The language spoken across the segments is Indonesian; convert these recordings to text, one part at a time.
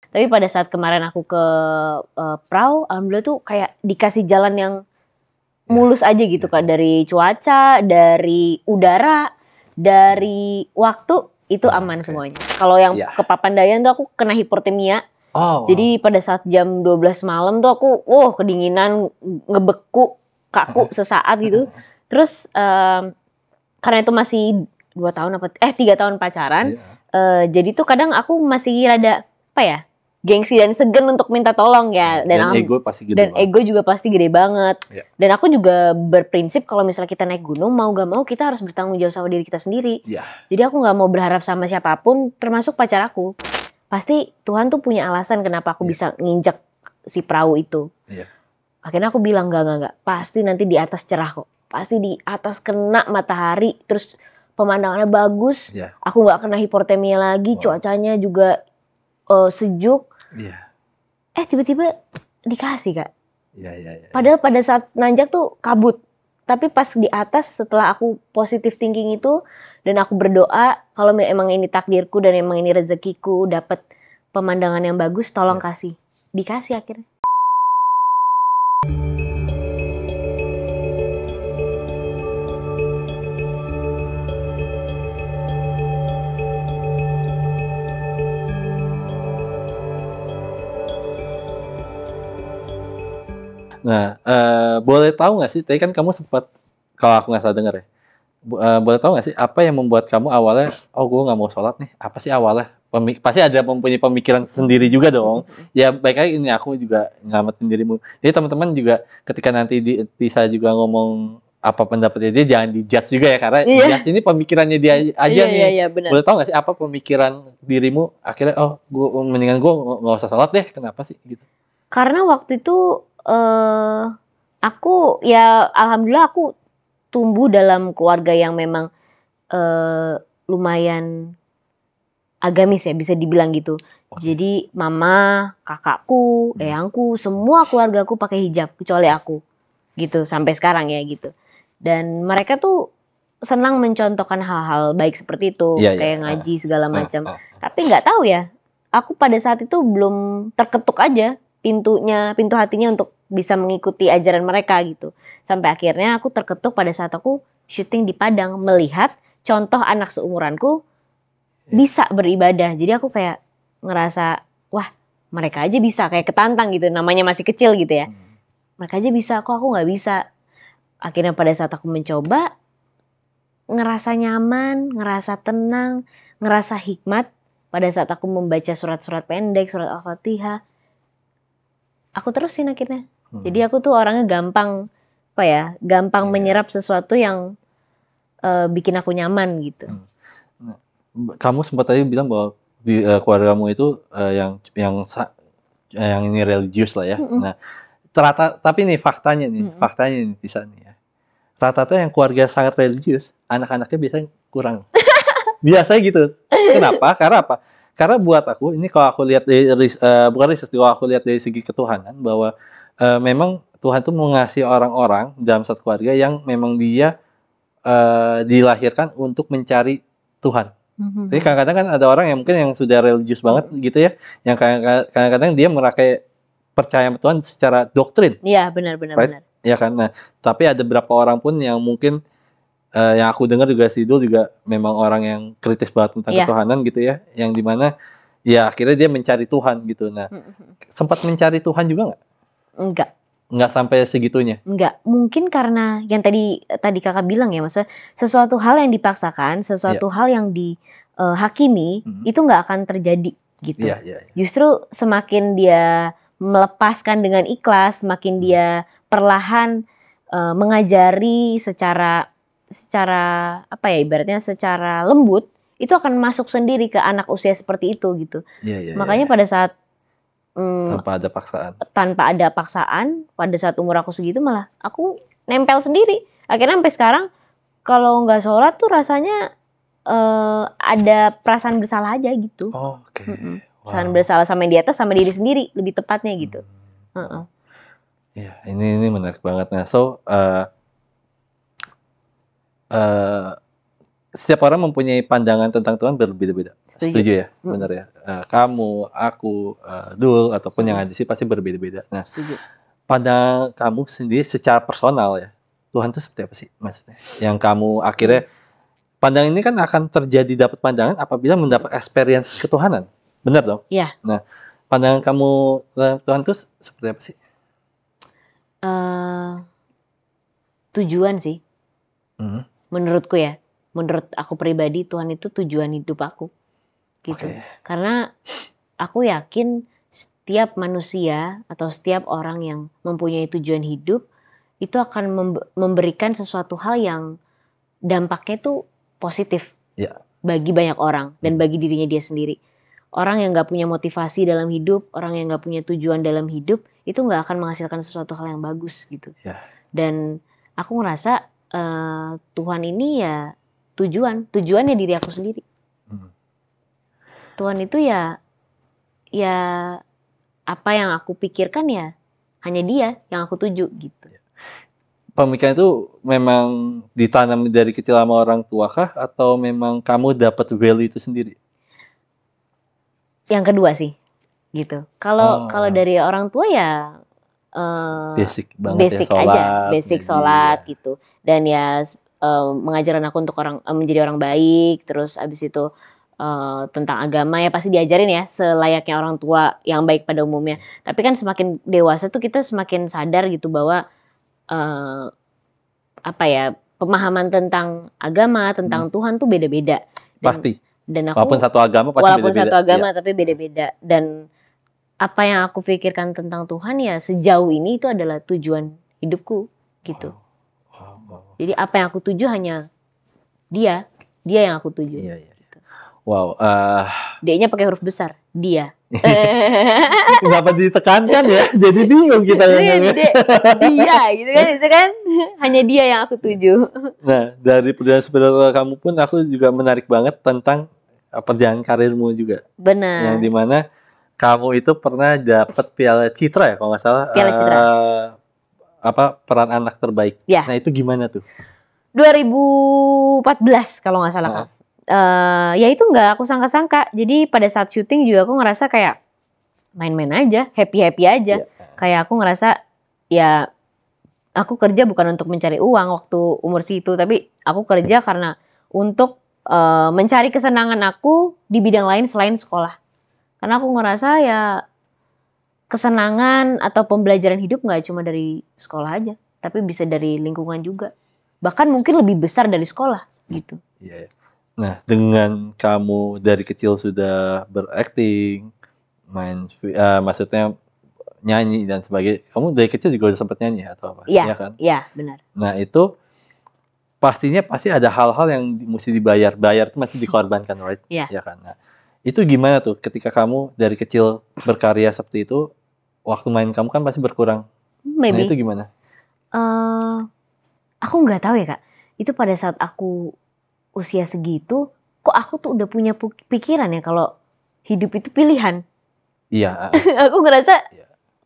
Tapi pada saat kemarin aku ke Prau, alhamdulillah tuh kayak dikasih jalan yang mulus aja gitu Kak, dari cuaca, dari udara, dari waktu itu aman semuanya. Kalau yang ke Papandayan tuh aku kena hipotermia. Jadi pada saat jam 12 malam tuh aku kedinginan, ngebeku, kaku sesaat gitu. Terus karena itu masih 3 tahun pacaran, jadi tuh kadang aku masih rada gengsi dan segan untuk minta tolong ya. Dan ego pasti gede dan banget. ego juga pasti gede banget. Dan aku juga berprinsip kalau misalnya kita naik gunung, mau gak mau kita harus bertanggung jawab sama diri kita sendiri. Jadi aku gak mau berharap sama siapapun, termasuk pacar aku. Pasti Tuhan tuh punya alasan kenapa aku bisa nginjak si perahu itu. Akhirnya aku bilang enggak. Pasti nanti di atas cerah kok. Pasti di atas kena matahari, terus pemandangannya bagus. Aku gak kena hipotermia lagi, cuacanya juga sejuk. Tiba-tiba dikasih Kak. Padahal pada saat nanjak tuh kabut. Tapi pas di atas setelah aku positive thinking itu dan aku berdoa kalau emang ini takdirku dan emang ini rezekiku dapat pemandangan yang bagus, tolong kasih. Dikasih akhirnya. Nah, boleh tahu nggak sih, tadi kan kamu sempat, kalau aku nggak salah dengar ya, boleh tahu nggak sih apa yang membuat kamu awalnya, gue nggak mau sholat nih, apa sih awalnya? Pasti ada mempunyai pemikiran sendiri juga dong. Ya baik lagi ini aku juga nyelamatin dirimu. Jadi teman-teman juga ketika nanti bisa juga ngomong apa pendapatnya dia, jangan dijudge juga ya, karena judge ini pemikirannya dia aja nih. Benar. Boleh tahu nggak sih apa pemikiran dirimu akhirnya, mendingan gue nggak usah sholat deh, kenapa sih gitu? Karena waktu itu aku ya alhamdulillah aku tumbuh dalam keluarga yang memang lumayan agamis ya, bisa dibilang gitu. Jadi mama, kakakku, eyangku, semua keluargaku pakai hijab kecuali aku. Gitu sampai sekarang ya gitu. Dan mereka tuh senang mencontohkan hal-hal baik seperti itu, kayak ngaji segala macam. Tapi nggak tahu ya, aku pada saat itu belum terketuk aja pintu hatinya untuk bisa mengikuti ajaran mereka gitu. Sampai akhirnya aku terketuk pada saat aku syuting di Padang, melihat contoh anak seumuranku bisa beribadah. Jadi aku kayak ngerasa, wah mereka aja bisa, kayak ketantang gitu, namanya masih kecil gitu ya. Mereka aja bisa, kok aku nggak bisa. Akhirnya pada saat aku mencoba, ngerasa nyaman, ngerasa tenang, ngerasa hikmat. Pada saat aku membaca surat-surat pendek, surat Al-Fatihah, aku terusin akhirnya. Jadi aku tuh orangnya gampang menyerap sesuatu yang bikin aku nyaman gitu. Kamu sempat tadi bilang bahwa di keluargamu itu yang ini religius lah ya. Nah, tapi nih faktanya nih bisa nih ya. Rata-rata yang keluarga sangat religius, anak-anaknya biasanya kurang. Biasanya gitu. Kenapa? Karena apa? Karena buat aku, ini kalau aku lihat dari bukan riset, kalau aku lihat dari segi ketuhanan, bahwa memang Tuhan tuh mengasih orang-orang dalam satu keluarga yang memang dia dilahirkan untuk mencari Tuhan. Jadi kadang-kadang kan ada orang yang mungkin yang sudah religius banget gitu ya, yang kadang-kadang dia merakai percaya Tuhan secara doktrin. Iya, benar. Ya kan. Nah, tapi ada beberapa orang pun yang mungkin yang aku dengar juga si Dul juga memang orang yang kritis banget tentang ketuhanan gitu ya, yang dimana ya akhirnya dia mencari Tuhan gitu. Nah, sempat mencari Tuhan juga nggak? Nggak sampai segitunya? Enggak, mungkin karena yang tadi kakak bilang ya, maksudnya sesuatu hal yang dipaksakan, sesuatu hal yang dihakimi, itu nggak akan terjadi gitu. Justru semakin dia melepaskan dengan ikhlas, semakin dia perlahan mengajari secara ibaratnya secara lembut, itu akan masuk sendiri ke anak usia seperti itu gitu. Makanya pada saat tanpa ada paksaan, pada saat umur aku segitu malah aku nempel sendiri. Akhirnya sampai sekarang kalau nggak sholat tuh rasanya ada perasaan bersalah aja gitu. Perasaan bersalah sama yang di atas, sama diri sendiri lebih tepatnya gitu. Ya, ini menarik banget. Nah, setiap orang mempunyai pandangan tentang Tuhan berbeda-beda. Setuju ya? Benar ya? Kamu, aku, Dul, ataupun yang ada di sini pasti berbeda-beda. Nah, Setuju. pada kamu sendiri secara personal ya, Tuhan itu seperti apa sih maksudnya? Yang kamu akhirnya, pandangan ini kan akan terjadi dapat pandangan apabila mendapat experience ketuhanan. Benar dong? Iya. Nah, pandangan kamu Tuhan itu seperti apa sih? Tujuan sih. Menurutku ya. Menurut aku pribadi, Tuhan itu tujuan hidup aku. Gitu. Karena aku yakin setiap manusia atau setiap orang yang mempunyai tujuan hidup itu akan memberikan sesuatu hal yang dampaknya tuh positif bagi banyak orang dan bagi dirinya dia sendiri. Orang yang gak punya motivasi dalam hidup, orang yang gak punya tujuan dalam hidup, itu gak akan menghasilkan sesuatu hal yang bagus gitu. Dan aku ngerasa Tuhan ini ya tujuannya diri aku sendiri. Tuhan itu ya apa yang aku pikirkan ya hanya dia yang aku tuju gitu. Pemikiran itu memang ditanam dari kecil sama orang tua kah atau memang kamu dapat value itu sendiri? Yang kedua sih gitu. Kalau dari orang tua ya basic banget basic ya, aja, basic sholat gitu. Dan ya mengajarkan aku untuk menjadi orang baik, terus abis itu tentang agama ya pasti diajarin ya selayaknya orang tua yang baik pada umumnya. Tapi kan semakin dewasa tuh kita semakin sadar gitu bahwa pemahaman tentang agama, tentang Tuhan tuh beda-beda. Pasti. Dan aku walaupun satu agama pasti walaupun beda-beda. Satu agama tapi beda-beda. Dan apa yang aku pikirkan tentang Tuhan ya sejauh ini itu adalah tujuan hidupku gitu. Jadi apa yang aku tuju hanya dia yang aku tuju. Gitu. Wow. D-nya pakai huruf besar, dia. Kenapa ditekankan ya? Jadi bingung kita dia gitu kan, hanya dia yang aku tuju. Nah, dari perjalanan spiritual kamu pun aku juga menarik banget tentang perjalanan karirmu juga. Benar. Yang dimana kamu itu pernah dapat Piala Citra ya kalau nggak salah. Piala Citra. Peran anak terbaik. Ya. Nah itu gimana tuh? 2014 kalau nggak salah kan. Ya itu nggak aku sangka-sangka. Jadi pada saat syuting juga aku ngerasa kayak main-main aja, happy-happy aja. Kayak aku ngerasa ya aku kerja bukan untuk mencari uang waktu umur situ, tapi aku kerja karena untuk mencari kesenangan aku di bidang lain selain sekolah. Karena aku ngerasa ya kesenangan atau pembelajaran hidup nggak cuma dari sekolah aja, tapi bisa dari lingkungan juga. Bahkan mungkin lebih besar dari sekolah gitu. Nah, dengan kamu dari kecil sudah berakting, maksudnya nyanyi dan sebagainya. Kamu dari kecil juga udah sempat nyanyi atau apa? Iya kan? Iya, benar. Nah, itu pasti ada hal-hal yang mesti dibayar. Bayar itu masih dikorbankan, right? Iya. Ya kan? Nah, itu gimana tuh ketika kamu dari kecil berkarya seperti itu, waktu main kamu kan pasti berkurang. Maybe. Nah, itu gimana? Aku nggak tahu ya Kak. Itu pada saat aku usia segitu, kok aku tuh udah punya pikiran ya kalau hidup itu pilihan. Iya. Aku ngerasa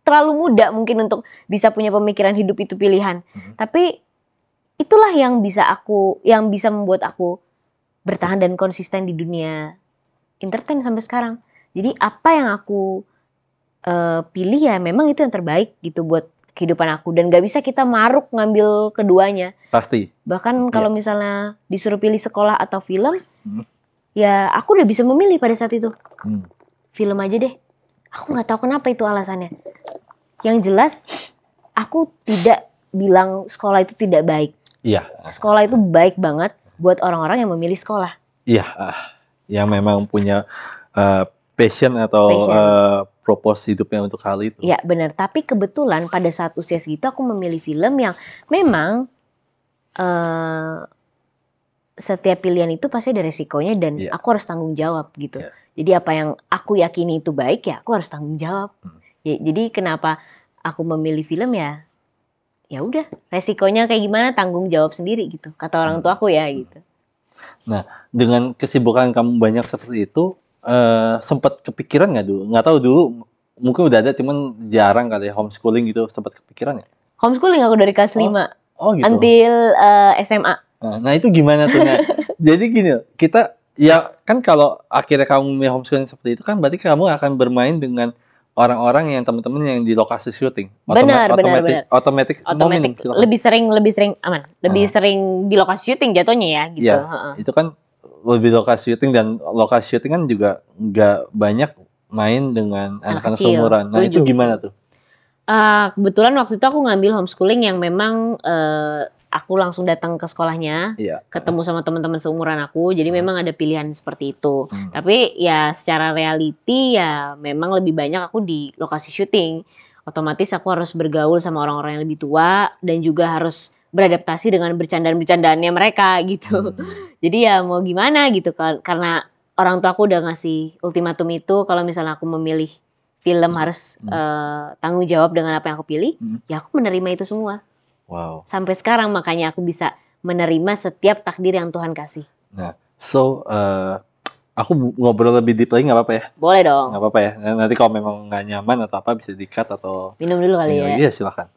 terlalu muda mungkin untuk bisa punya pemikiran hidup itu pilihan. Tapi itulah yang bisa membuat aku bertahan dan konsisten di dunia entertain sampai sekarang. Jadi apa yang aku pilih ya memang itu yang terbaik gitu buat kehidupan aku. Dan gak bisa kita maruk ngambil keduanya. Pasti. Bahkan kalau misalnya disuruh pilih sekolah atau film, ya aku udah bisa memilih pada saat itu. Film aja deh. Aku gak tahu kenapa itu alasannya. Yang jelas aku tidak bilang sekolah itu tidak baik. Iya. Sekolah itu baik banget buat orang-orang yang memilih sekolah. Iya. Yang memang punya passion atau purpose hidupnya untuk hal itu. Iya benar. Tapi kebetulan pada saat usia segitu aku memilih film yang memang setiap pilihan itu pasti ada resikonya dan aku harus tanggung jawab gitu. Jadi apa yang aku yakini itu baik ya aku harus tanggung jawab. Jadi kenapa aku memilih film ya udah resikonya kayak gimana tanggung jawab sendiri gitu. Kata orang tua aku ya gitu. Nah dengan kesibukan kamu banyak seperti itu sempat kepikiran nggak dulu? Nggak tahu dulu mungkin udah ada cuman jarang kali ya homeschooling gitu sempat kepikiran ya? Homeschooling aku dari kelas 5 gitu. until SMA. Nah itu gimana tuh? Jadi gini, kita ya kan kalau akhirnya kamu memilih homeschooling seperti itu kan berarti kamu akan bermain dengan orang-orang yang teman-teman yang di lokasi syuting. Benar, benar, benar. Automatic Otomatis silakan. lebih sering aman, lebih sering di lokasi syuting jatuhnya ya gitu. Iya, itu kan lebih lokasi syuting dan lokasi syuting kan juga nggak banyak main dengan anak-anak kecil, seumuran. Nah itu setuju. gimana tuh? Kebetulan waktu itu aku ngambil homeschooling yang memang aku langsung datang ke sekolahnya, Iya. ketemu sama teman-teman seumuran aku, jadi memang ada pilihan seperti itu. Tapi ya secara reality ya memang lebih banyak aku di lokasi syuting. Otomatis aku harus bergaul sama orang-orang yang lebih tua dan juga harus beradaptasi dengan bercandaan-bercandaannya mereka gitu. Jadi ya mau gimana gitu kan, karena orang tua aku udah ngasih ultimatum itu kalau misalnya aku memilih film harus tanggung jawab dengan apa yang aku pilih, ya aku menerima itu semua. Wow. Sampai sekarang makanya aku bisa menerima setiap takdir yang Tuhan kasih. Nah, so aku ngobrol lebih deep lagi nggak apa-apa ya? Boleh dong. Nggak apa-apa ya. Nanti kalau memang nggak nyaman atau apa bisa di-cut atau minum dulu kali ya. Iya silakan.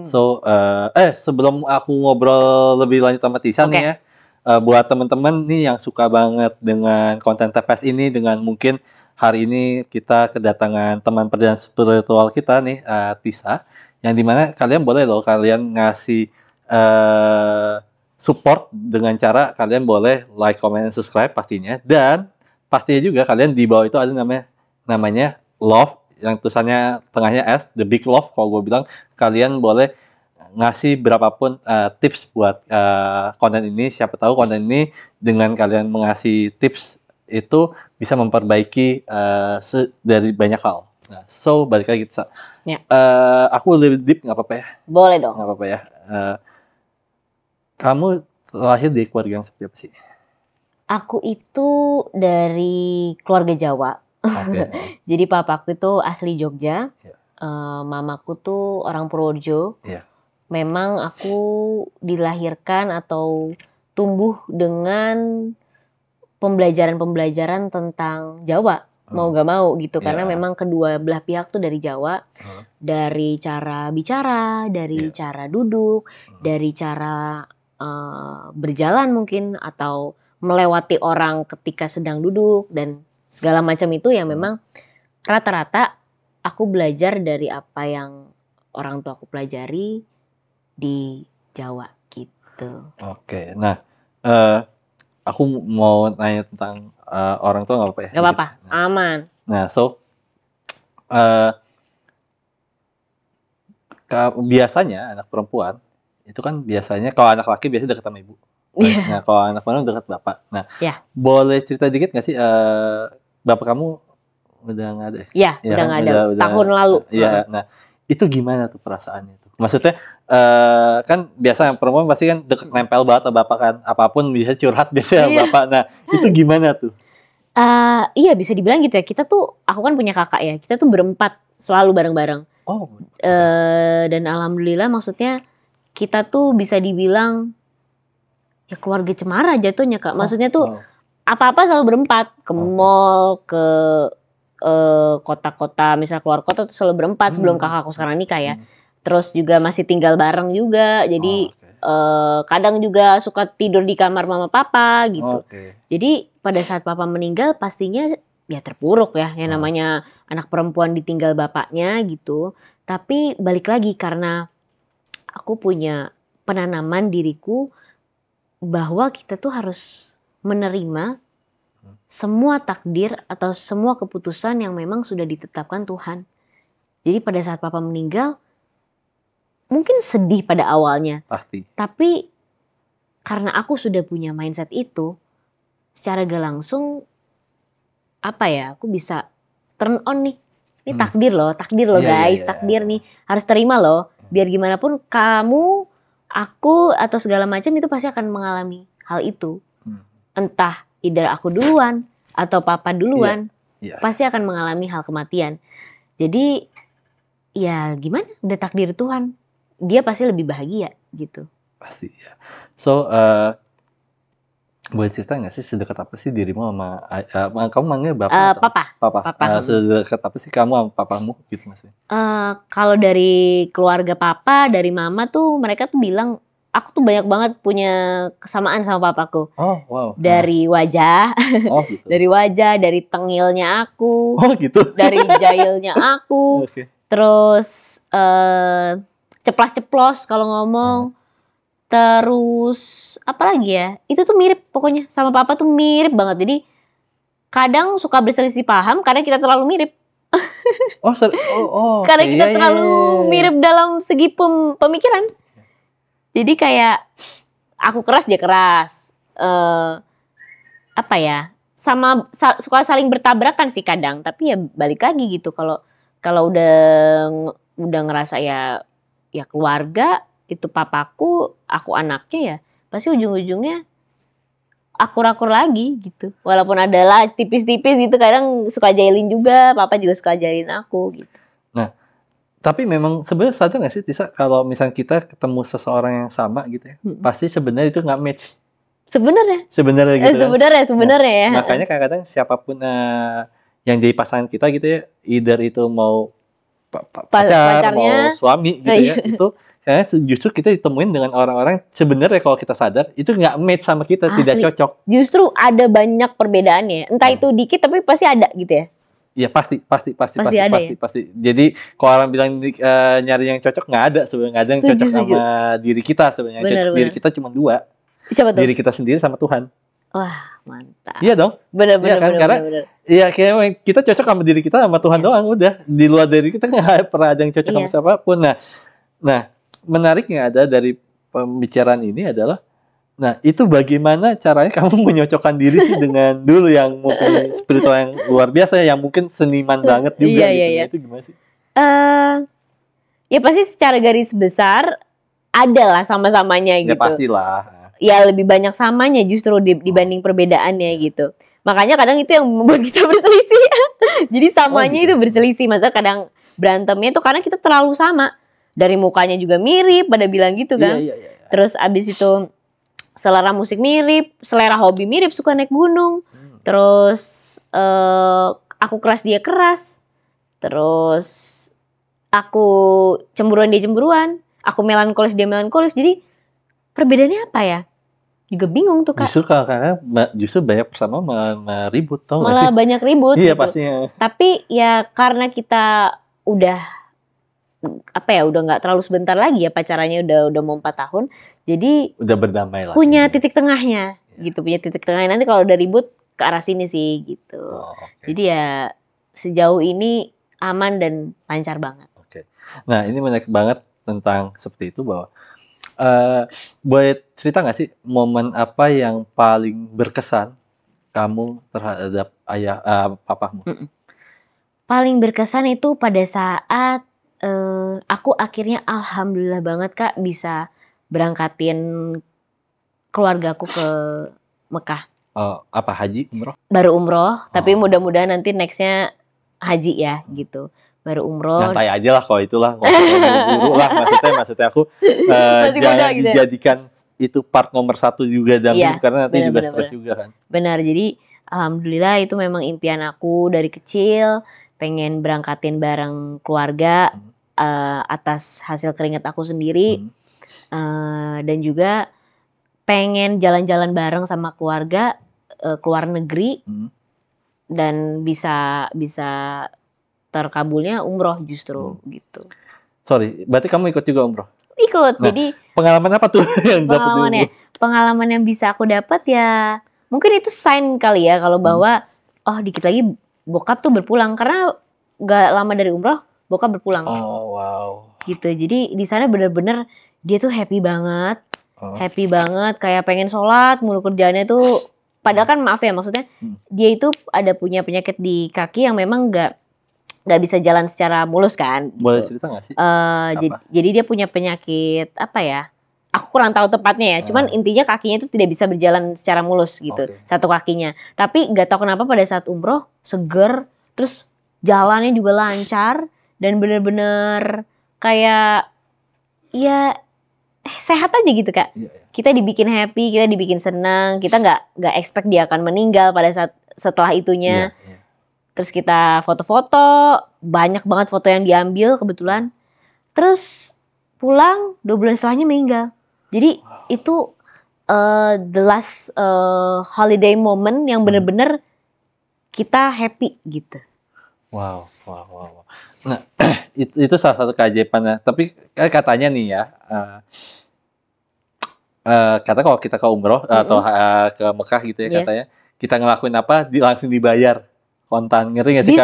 So sebelum aku ngobrol lebih lanjut sama Tisa nih ya, buat teman-teman nih yang suka banget dengan konten TPS ini, dengan mungkin hari ini kita kedatangan teman perjalanan spiritual kita nih, Tisa, yang dimana kalian boleh loh kalian ngasih support dengan cara kalian boleh like, comment, dan subscribe pastinya, dan pastinya juga kalian di bawah itu ada namanya love, yang tulisannya tengahnya S, the big love. Kalau gue bilang kalian boleh ngasih berapapun tips buat konten ini. Siapa tahu konten ini dengan kalian mengasih tips itu bisa memperbaiki dari banyak hal. Nah, so balik lagi kita. Ya. Aku lebih deep nggak apa-apa ya? Boleh dong. Nggak apa-apa ya. Kamu lahir di keluarga yang seperti apa sih? Aku itu dari keluarga Jawa. Okay. Jadi papaku itu asli Jogja, Yeah. mamaku tuh orang Purworejo. Yeah. Memang aku dilahirkan atau tumbuh dengan pembelajaran tentang Jawa, mau gak mau gitu, karena memang kedua belah pihak tuh dari Jawa, dari cara bicara, dari cara duduk, dari cara berjalan mungkin, atau melewati orang ketika sedang duduk, dan segala macam itu yang memang rata-rata aku belajar dari apa yang orang tua aku pelajari di Jawa gitu. Oke, nah aku mau nanya tentang orang tua nggak apa-apa ya? Gak apa-apa, aman. Nah, so biasanya anak perempuan itu kan biasanya kalau anak laki biasanya dekat sama ibu. Nah, kalau anak perempuan dekat bapak. Nah, boleh cerita dikit nggak sih bapak kamu udah nggak ada? Iya, udah nggak ada. Tahun lalu. Iya, nah itu gimana tuh perasaannya tuh? Maksudnya kan biasa yang perempuan pasti kan deket nempel banget sama bapak kan, apapun bisa curhat biasanya bapak. Nah itu gimana tuh? Iya bisa dibilang gitu ya. Kita tuh, aku kan punya kakak ya. Kita tuh berempat selalu bareng-bareng. Oh. Dan alhamdulillah maksudnya kita tuh bisa dibilang ya keluarga cemara jatuhnya Kak. Maksudnya tuh apa-apa selalu berempat. Ke mall, ke kota-kota, misal keluar kota tuh selalu berempat sebelum kakakku sekarang nikah ya. Terus juga masih tinggal bareng juga. Jadi kadang juga suka tidur di kamar mama papa gitu. Jadi pada saat papa meninggal pastinya ya terpuruk ya. Yang namanya anak perempuan ditinggal bapaknya gitu. Tapi balik lagi karena aku punya penanaman diriku bahwa kita tuh harus menerima semua takdir atau semua keputusan yang memang sudah ditetapkan Tuhan. Jadi pada saat papa meninggal, mungkin sedih pada awalnya. Pasti. Tapi karena aku sudah punya mindset itu, secara gak langsung apa ya, aku bisa turn on nih. Ini takdir loh guys, takdir nih. Harus terima loh. Biar gimana pun kamu, aku atau segala macam itu pasti akan mengalami hal itu. Entah either aku duluan atau papa duluan, pasti akan mengalami hal kematian. Jadi ya gimana, udah takdir Tuhan. Dia pasti lebih bahagia gitu. Pasti ya. So boleh cerita nggak sih sedekat apa sih dirimu sama kamu manggil bapak? Papa. Sedekat apa sih kamu sama papamu gitu maksudnya? Kalau dari keluarga papa, dari mama tuh mereka tuh bilang aku tuh banyak banget punya kesamaan sama papaku. Oh, wow. Dari wajah, Oh, gitu. dari wajah, dari tengilnya aku, Oh, gitu. dari jahilnya aku, Oke. terus ceplas-ceplos kalau ngomong, terus apa lagi ya? Itu tuh mirip pokoknya sama papa tuh mirip banget. Jadi kadang suka berselisih paham karena kita terlalu mirip. Karena kita terlalu mirip dalam segi pemikiran. Jadi kayak aku keras dia keras. Apa ya? Suka saling bertabrakan sih kadang, tapi ya balik lagi gitu. Kalau udah ngerasa ya keluarga itu papaku, aku anaknya ya pasti ujung-ujungnya akur-akur lagi gitu. Walaupun adalah tipis-tipis gitu, kadang suka jahilin juga, papa juga suka jahilin aku gitu. Nah, tapi memang sebenarnya sadar nggak sih Tisa, kalau misalnya kita ketemu seseorang yang sama gitu ya, pasti sebenarnya itu nggak match. Sebenarnya gitu kan. Sebenarnya ya. Makanya kadang-kadang siapapun yang jadi pasangan kita gitu ya, either itu mau pacar, mau suami gitu ya, itu karena justru kita ditemuin dengan orang-orang sebenarnya kalau kita sadar itu nggak match sama kita. Asli. Tidak cocok. Justru ada banyak perbedaannya, entah itu dikit tapi pasti ada gitu ya. Iya pasti. Jadi kalau orang bilang nyari yang cocok, nggak ada sebenarnya, nggak ada yang cocok sama diri kita sebenarnya. Diri kita cuma dua. Siapa tuh? Diri kita sendiri sama Tuhan. Wah, mantap. Iya dong. Benar. Karena iya kayak kita cocok sama diri kita sama Tuhan doang udah. Di luar dari kita nggak pernah ada yang cocok sama siapapun. Nah, menariknya ada dari pembicaraan ini adalah, nah itu bagaimana caranya kamu menyocokkan diri sih dengan dulu yang mungkin spiritual yang luar biasa, yang mungkin seniman banget juga gitu. Iya. Itu gimana sih? Ya pasti secara garis besar ada lah sama-samanya gitu. Ya pastilah. Ya lebih banyak samanya justru dibanding perbedaannya gitu. Makanya kadang itu yang membuat kita berselisih. Jadi samanya itu berselisih. Maksudnya kadang berantemnya itu karena kita terlalu sama. Dari mukanya juga mirip, pada bilang gitu kan. Iya. Terus abis itu selera musik mirip, selera hobi mirip, suka naik gunung. Terus aku keras dia keras. Terus aku cemburuan dia cemburuan. Aku melankolis dia melankolis. Jadi perbedaannya apa ya? Juga bingung tuh Kak. Justru banyak bersama meribut, tau gak sih? Malah banyak ribut iya, gitu. Pastinya. Tapi ya karena kita udah nggak terlalu sebentar lagi ya pacarannya, udah mau 4 tahun. Jadi udah berdamai lah. Punya titik tengahnya gitu, punya titik tengahnya. Nanti kalau udah ribut ke arah sini sih gitu. Jadi ya sejauh ini aman dan lancar banget. Nah, ini menarik banget tentang seperti itu, bahwa boleh cerita nggak sih momen apa yang paling berkesan kamu terhadap papamu? Paling berkesan itu pada saat aku akhirnya alhamdulillah banget Kak bisa berangkatin keluargaku ke Mekah. Apa haji, umroh? Baru umroh, tapi mudah-mudahan nanti nextnya haji ya gitu. Baru umroh. Nyantai aja lah kalau itulah, buru-buru lah maksudnya aku jangan gitu dijadikan itu part nomor 1 juga dalam karena nanti juga stres juga kan. Benar, jadi alhamdulillah itu memang impian aku dari kecil, pengen berangkatin bareng keluarga atas hasil keringat aku sendiri, dan juga pengen jalan-jalan bareng sama keluarga ke luar negeri, dan bisa terkabulnya umroh justru gitu. Sorry, berarti kamu ikut juga umroh? Ikut. Nah, jadi pengalaman apa tuh yang dapat? Pengalaman yang bisa aku dapat ya mungkin itu sign kali ya kalau bahwa dikit lagi bokap tuh berpulang, karena gak lama dari umroh bokap berpulang. Oh wow. Gitu. Jadi di sana bener-bener dia tuh happy banget, kayak pengen sholat mulu kerjaannya tuh. Padahal kan maaf ya, maksudnya dia itu ada punya penyakit di kaki yang memang nggak bisa jalan secara mulus kan. Gitu. Boleh cerita nggak sih? Jadi dia punya penyakit apa ya? Aku kurang tahu tepatnya ya. Cuman intinya kakinya itu tidak bisa berjalan secara mulus gitu. Satu kakinya. Tapi nggak tahu kenapa pada saat umroh seger, terus jalannya juga lancar dan bener-bener kayak ya sehat aja gitu Kak. Kita dibikin happy, kita dibikin senang. Kita nggak expect dia akan meninggal pada saat setelah itunya. Terus kita foto-foto, banyak banget foto yang diambil kebetulan. Terus pulang 2 bulan setelahnya meninggal. Jadi itu the last holiday moment yang bener-bener kita happy gitu. Wow. Nah, itu salah satu keajaibannya. Tapi katanya nih ya, kata kalau kita ke umroh atau ke Mekah gitu ya, katanya kita ngelakuin apa langsung dibayar kontan, ngeri nggak sih?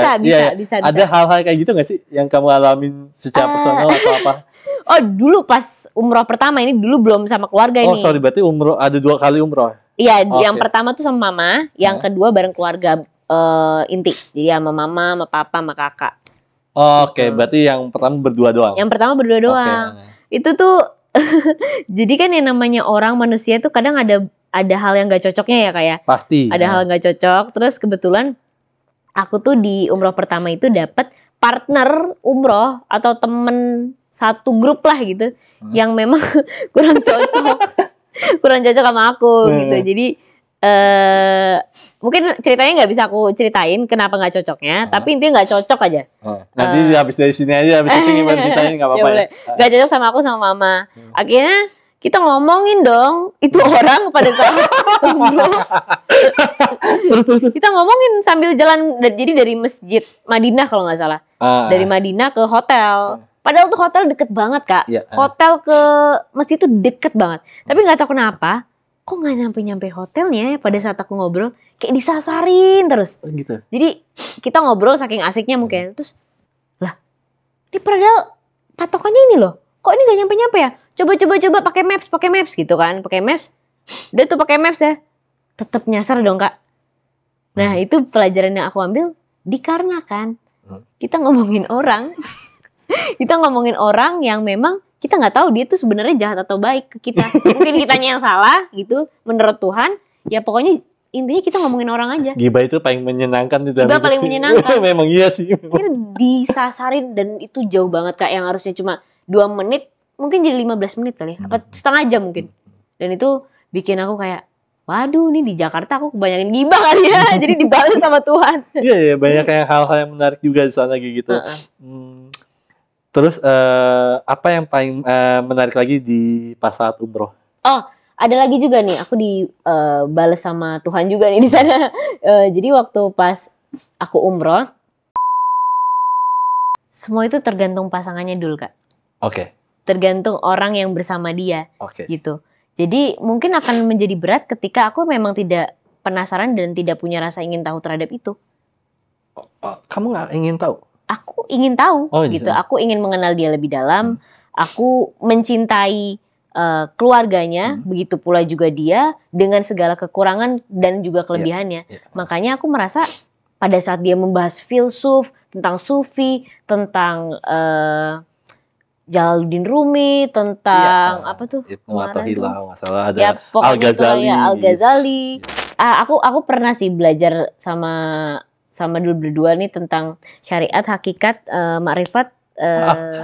Bisa. Ada hal-hal kayak gitu nggak sih yang kamu alamin secara personal atau apa? Oh, dulu pas umroh pertama, ini dulu belum sama keluarga ini. Oh sorry, berarti umroh ada 2 kali umroh? Iya, yang pertama tuh sama mama, yang kedua bareng keluarga inti. Jadi sama mama, sama papa, sama kakak. Oke, berarti yang pertama berdua doang? Yang pertama berdua doang. Itu tuh, jadi kan yang namanya orang manusia tuh kadang ada hal yang gak cocoknya ya kayak. Pasti. Ada hal gak cocok, terus kebetulan aku tuh di umroh pertama itu dapet partner umroh atau temen satu grup lah gitu, yang memang kurang cocok sama aku gitu. Jadi mungkin ceritanya nggak bisa aku ceritain kenapa nggak cocoknya, tapi intinya nggak cocok aja. Nanti habis dari sini aja, habis ini gimana ceritain nggak apa-apa ya. Nggak cocok sama aku sama mama. Akhirnya kita ngomongin dong itu orang pada saat umroh. Kita ngomongin sambil jalan, jadi dari masjid Madinah kalau nggak salah, dari Madinah ke hotel. Padahal tuh hotel deket banget kak, hotel ke masjid tuh deket banget. Tapi nggak tahu kenapa, kok nggak nyampe hotelnya ya pada saat aku ngobrol, kayak disasarin terus. Gitu. Jadi kita ngobrol saking asiknya mungkin, terus lah, ini padahal patokannya ini loh, kok ini nggak nyampe ya? Coba pakai maps gitu kan, pakai maps. Udah tuh pakai maps ya, tetap nyasar dong kak. Nah itu pelajaran yang aku ambil, dikarenakan kita ngomongin orang. Kita ngomongin orang yang memang kita nggak tahu dia tuh sebenarnya jahat atau baik ke kita. Mungkin kitanya yang salah gitu menurut Tuhan. Ya pokoknya intinya kita ngomongin orang aja. Gibah itu paling menyenangkan. Gibah paling menyenangkan. Memang iya sih. Disasarin dan itu jauh banget kak, yang harusnya cuma 2 menit mungkin jadi 15 menit kali ya. Apa setengah jam mungkin. Dan itu bikin aku kayak, waduh nih di Jakarta aku kebanyakan gibah kali ya. Jadi dibalas sama Tuhan. Iya banyak hal-hal yang menarik juga di sana gitu. Terus apa yang paling menarik lagi di pas saat umroh? Oh, ada lagi juga nih, aku dibales sama Tuhan juga nih di sana. Jadi waktu pas aku umroh, semua itu tergantung pasangannya dulu kak. Oke. Tergantung orang yang bersama dia, gitu. Jadi mungkin akan menjadi berat ketika aku memang tidak penasaran dan tidak punya rasa ingin tahu terhadap itu. Kamu nggak ingin tahu? Aku ingin tahu, gitu. Aku ingin mengenal dia lebih dalam. Aku mencintai keluarganya, begitu pula juga dia dengan segala kekurangan dan juga kelebihannya. Makanya aku merasa pada saat dia membahas filsuf, tentang sufi, tentang Jalaluddin Rumi, tentang apa tuh? Ibnu Athaillah, masalah ada ya, Al-Ghazali. Al-Ghazali. Aku pernah sih belajar sama dulu berdua nih tentang syariat, hakikat, makrifat.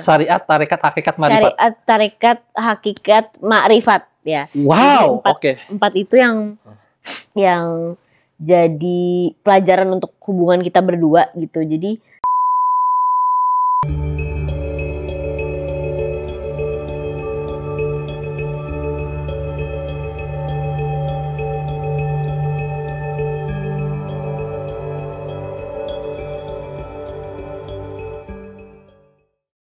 Syariat, tarekat, hakikat, makrifat. Syariat, tarekat, hakikat, makrifat ya. Wow, empat itu yang jadi pelajaran untuk hubungan kita berdua gitu. Jadi